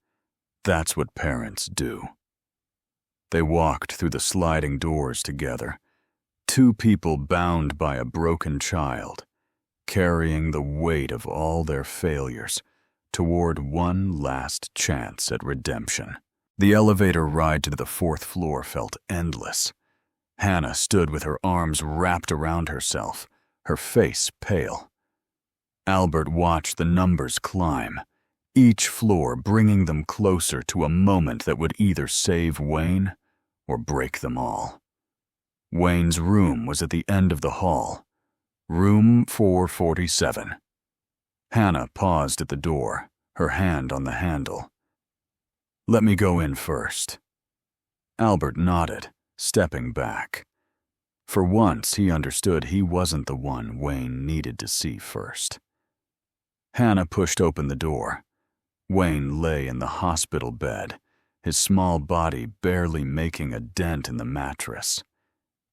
That's what parents do. They walked through the sliding doors together, two people bound by a broken child, carrying the weight of all their failures toward one last chance at redemption. The elevator ride to the 4th floor felt endless. Hannah stood with her arms wrapped around herself, her face pale. Albert watched the numbers climb, each floor bringing them closer to a moment that would either save Wayne or break them all. Wayne's room was at the end of the hall, room 447. Hannah paused at the door, her hand on the handle. Let me go in first. Albert nodded, stepping back. For once, he understood he wasn't the one Wayne needed to see first. Hannah pushed open the door. Wayne lay in the hospital bed, his small body barely making a dent in the mattress.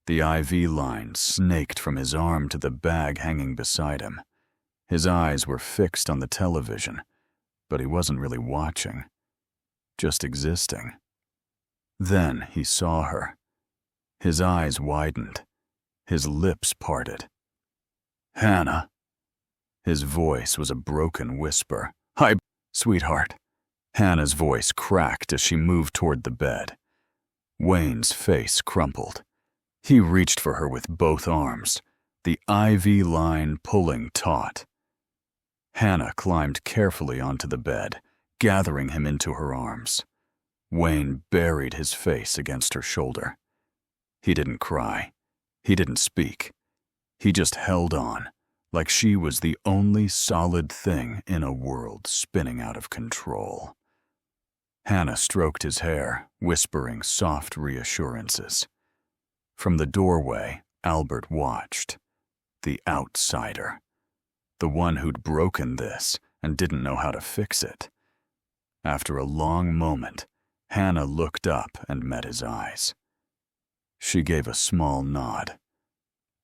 The IV line snaked from his arm to the bag hanging beside him. His eyes were fixed on the television, but he wasn't really watching, just existing. Then he saw her. His eyes widened, his lips parted. Hannah. His voice was a broken whisper. Hi, sweetheart. Hannah's voice cracked as she moved toward the bed. Wayne's face crumpled. He reached for her with both arms, the IV line pulling taut. Hannah climbed carefully onto the bed, gathering him into her arms. Wayne buried his face against her shoulder. He didn't cry. He didn't speak. He just held on, like she was the only solid thing in a world spinning out of control. Hannah stroked his hair, whispering soft reassurances. From the doorway, Albert watched. The outsider. The one who'd broken this and didn't know how to fix it. After a long moment, Hannah looked up and met his eyes. She gave a small nod.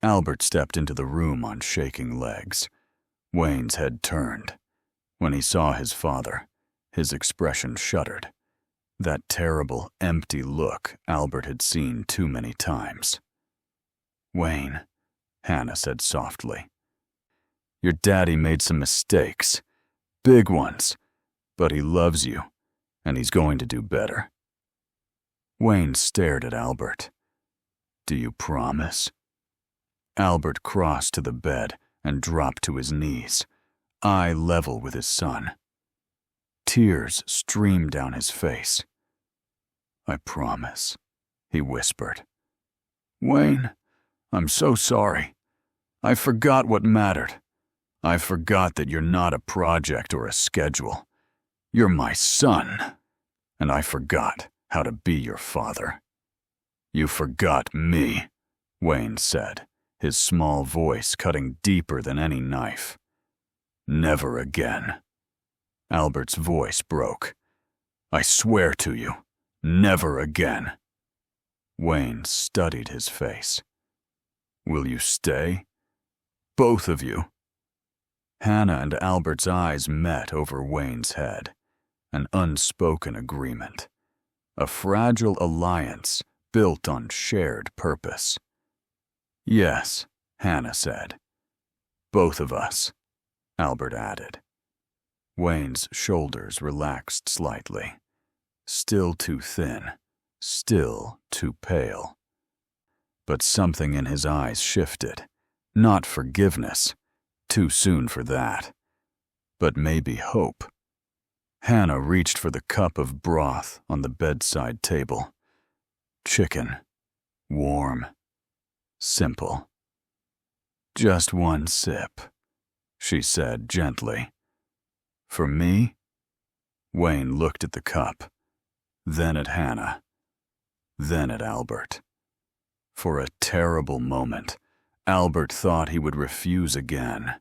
Albert stepped into the room on shaking legs. Wayne's head turned. When he saw his father, his expression shuddered. That terrible, empty look Albert had seen too many times. "Wayne," Hannah said softly, "your daddy made some mistakes. Big ones. But he loves you, and he's going to do better." Wayne stared at Albert. "Do you promise?" Albert crossed to the bed and dropped to his knees, eye level with his son. Tears streamed down his face. "I promise," he whispered. "Wayne, I'm so sorry. I forgot what mattered. I forgot that you're not a project or a schedule. You're my son, and I forgot how to be your father." "You forgot me," Wayne said, his small voice cutting deeper than any knife. "Never again." Albert's voice broke. "I swear to you, never again." Wayne studied his face. "Will you stay? Both of you?" Hannah and Albert's eyes met over Wayne's head. An unspoken agreement. A fragile alliance built on shared purpose. "Yes," Hannah said. "Both of us," Albert added. Wayne's shoulders relaxed slightly. Still too thin, still too pale. But something in his eyes shifted. Not forgiveness, too soon for that, but maybe hope. Hannah reached for the cup of broth on the bedside table. Chicken. Warm. Simple. "Just one sip," she said gently. "For me?" Wayne looked at the cup, then at Hannah, then at Albert. For a terrible moment, Albert thought he would refuse again.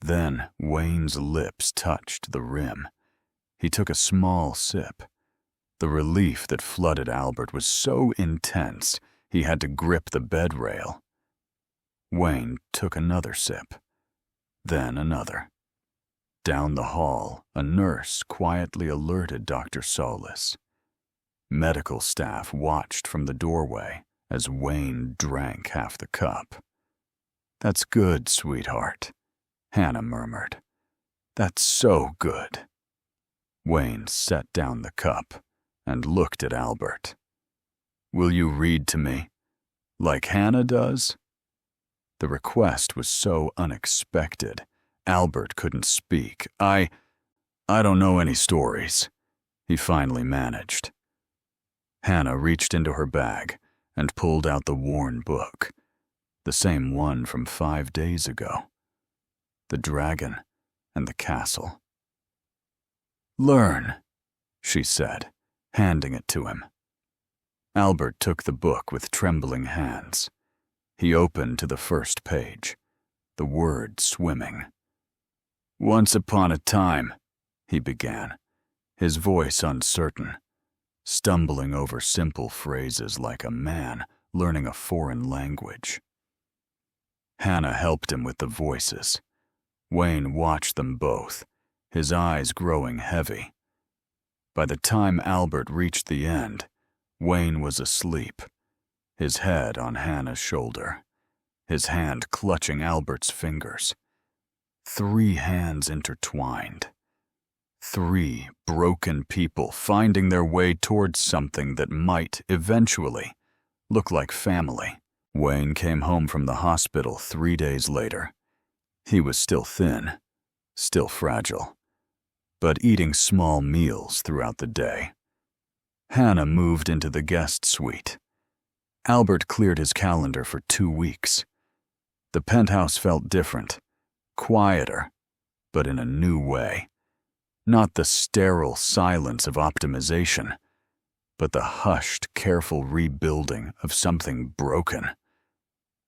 Then Wayne's lips touched the rim. He took a small sip. The relief that flooded Albert was so intense he had to grip the bed rail. Wayne took another sip, then another. Down the hall, a nurse quietly alerted Dr. Solis. Medical staff watched from the doorway as Wayne drank half the cup. "That's good, sweetheart," Hannah murmured. "That's so good." Wayne set down the cup and looked at Albert. "Will you read to me, like Hannah does?" The request was so unexpected, Albert couldn't speak. I don't know any stories," he finally managed. Hannah reached into her bag and pulled out the worn book, the same one from 5 days ago. The dragon and the castle. "Learn," she said, handing it to him. Albert took the book with trembling hands. He opened to the first page, the word swimming. "Once upon a time," he began, his voice uncertain, stumbling over simple phrases like a man learning a foreign language. Hannah helped him with the voices. Wayne watched them both, his eyes growing heavy. By the time Albert reached the end, Wayne was asleep, his head on Hannah's shoulder, his hand clutching Albert's fingers. 3 hands intertwined. 3 broken people finding their way towards something that might, eventually, look like family. Wayne came home from the hospital 3 days later. He was still thin, still fragile, but eating small meals throughout the day. Hannah moved into the guest suite. Albert cleared his calendar for 2 weeks. The penthouse felt different, quieter, but in a new way. Not the sterile silence of optimization, but the hushed, careful rebuilding of something broken.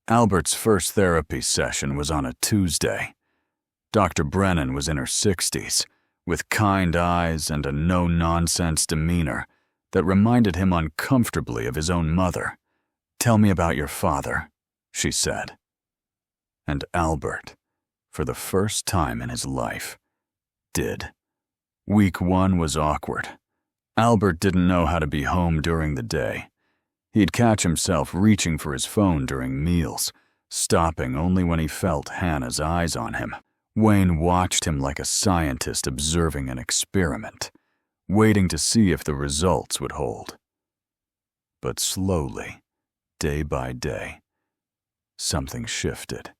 Albert's first therapy session was on a Tuesday. Dr. Brennan was in her 60s, with kind eyes and a no-nonsense demeanor that reminded him uncomfortably of his own mother. "Tell me about your father," she said. And Albert, for the first time in his life, did. Week 1 was awkward. Albert didn't know how to be home during the day. He'd catch himself reaching for his phone during meals, stopping only when he felt Hannah's eyes on him. Wayne watched him like a scientist observing an experiment, waiting to see if the results would hold. But slowly, day by day, something shifted.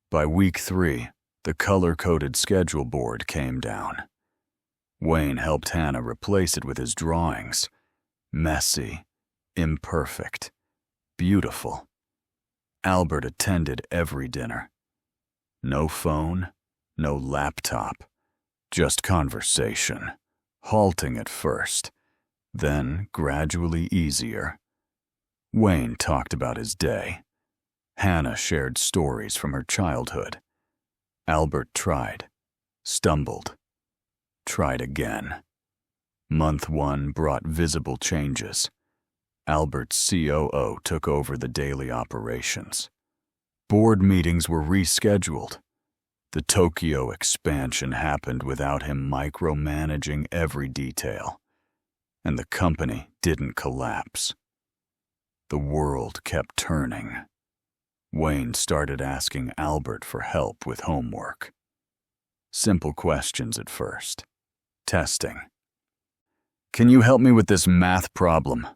By week 3, the color-coded schedule board came down. Wayne helped Hannah replace it with his drawings. Messy, imperfect, beautiful. Albert attended every dinner. No phone, no laptop, just conversation, halting at first, then gradually easier. Wayne talked about his day. Hannah shared stories from her childhood. Albert tried, stumbled, tried again. Month 1 brought visible changes. Albert's COO took over the daily operations. Board meetings were rescheduled. The Tokyo expansion happened without him micromanaging every detail. And the company didn't collapse. The world kept turning. Wayne started asking Albert for help with homework. Simple questions at first. Testing. Can you help me with this math problem?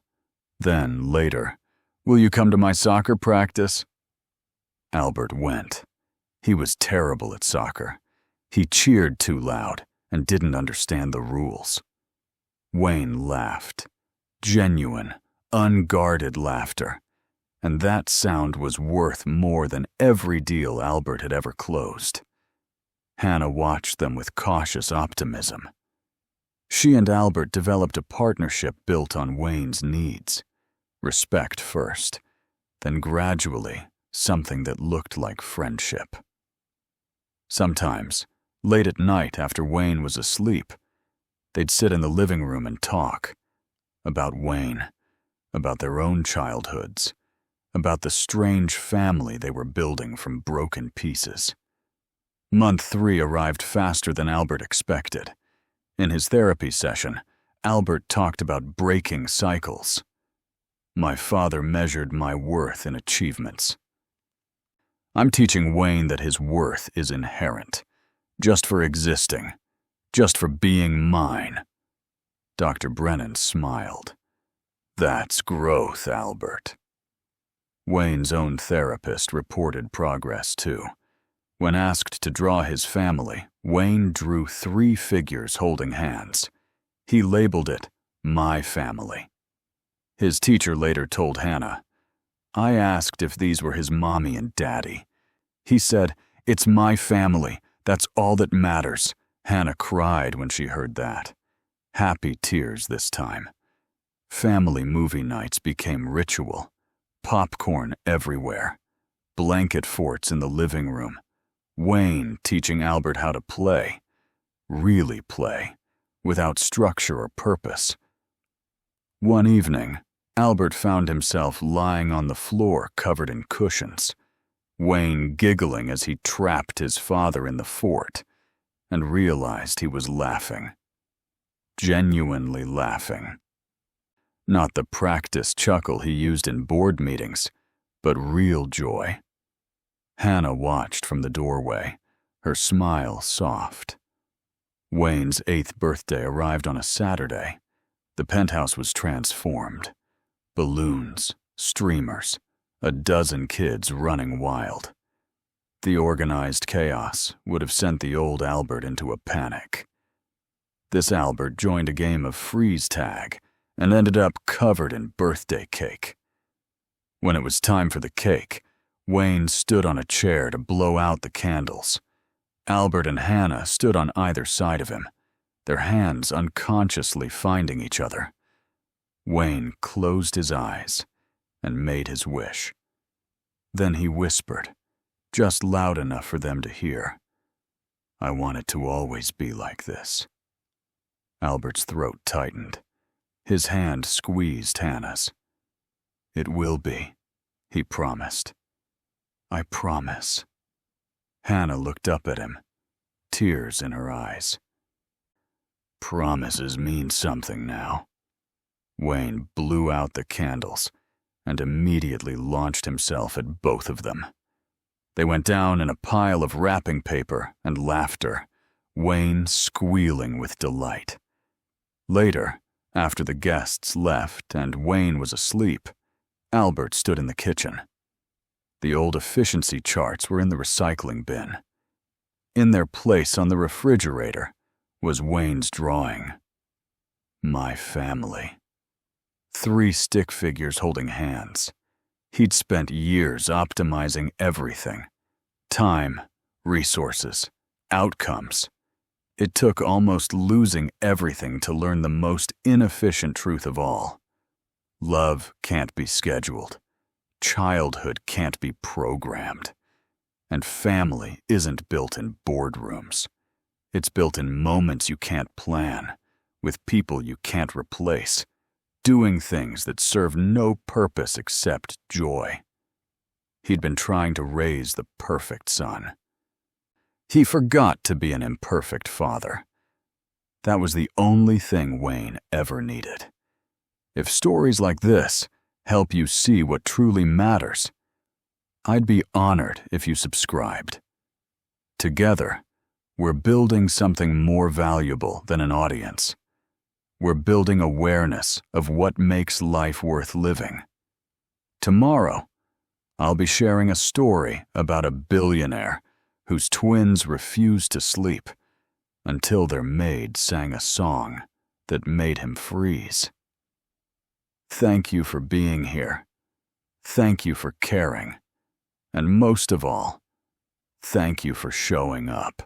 Then, later, will you come to my soccer practice? Albert went. He was terrible at soccer. He cheered too loud and didn't understand the rules. Wayne laughed. Genuine, unguarded laughter. And that sound was worth more than every deal Albert had ever closed. Hannah watched them with cautious optimism. She and Albert developed a partnership built on Wayne's needs. Respect first, then gradually something that looked like friendship. Sometimes, late at night after Wayne was asleep, they'd sit in the living room and talk. About Wayne, about their own childhoods, about the strange family they were building from broken pieces. Month 3 arrived faster than Albert expected. In his therapy session, Albert talked about breaking cycles. My father measured my worth in achievements. I'm teaching Wayne that his worth is inherent, just for existing, just for being mine. Dr. Brennan smiled. That's growth, Albert. Wayne's own therapist reported progress, too. When asked to draw his family, Wayne drew 3 figures holding hands. He labeled it, My Family. His teacher later told Hannah, I asked if these were his mommy and daddy. He said, It's my family. That's all that matters. Hannah cried when she heard that. Happy tears this time. Family movie nights became ritual. Popcorn everywhere. Blanket forts in the living room. Wayne teaching Albert how to play. Really play. Without structure or purpose. One evening, Albert found himself lying on the floor covered in cushions. Wayne giggling as he trapped his father in the fort, and realized he was laughing. Genuinely laughing. Not the practiced chuckle he used in board meetings, but real joy. Hannah watched from the doorway, her smile soft. Wayne's 8th birthday arrived on a Saturday. The penthouse was transformed. Balloons, streamers, a dozen kids running wild. The organized chaos would have sent the old Albert into a panic. This Albert joined a game of freeze tag and ended up covered in birthday cake. When it was time for the cake, Wayne stood on a chair to blow out the candles. Albert and Hannah stood on either side of him, their hands unconsciously finding each other. Wayne closed his eyes and made his wish. Then he whispered, just loud enough for them to hear, I want it to always be like this. Albert's throat tightened. His hand squeezed Hannah's. It will be, he promised. I promise. Hannah looked up at him, tears in her eyes. Promises mean something now. Wayne blew out the candles and immediately launched himself at both of them. They went down in a pile of wrapping paper and laughter, Wayne squealing with delight. Later, after the guests left and Wayne was asleep, Albert stood in the kitchen. The old efficiency charts were in the recycling bin. In their place on the refrigerator was Wayne's drawing. My family. 3 stick figures holding hands. He'd spent years optimizing everything. Time, resources, outcomes. It took almost losing everything to learn the most inefficient truth of all. Love can't be scheduled. Childhood can't be programmed. And family isn't built in boardrooms. It's built in moments you can't plan, with people you can't replace, doing things that serve no purpose except joy. He'd been trying to raise the perfect son. He forgot to be an imperfect father. That was the only thing Wayne ever needed. If stories like this help you see what truly matters, I'd be honored if you subscribed. Together, we're building something more valuable than an audience. We're building awareness of what makes life worth living. Tomorrow, I'll be sharing a story about a billionaire whose twins refused to sleep until their maid sang a song that made him freeze. Thank you for being here. Thank you for caring. And most of all, thank you for showing up.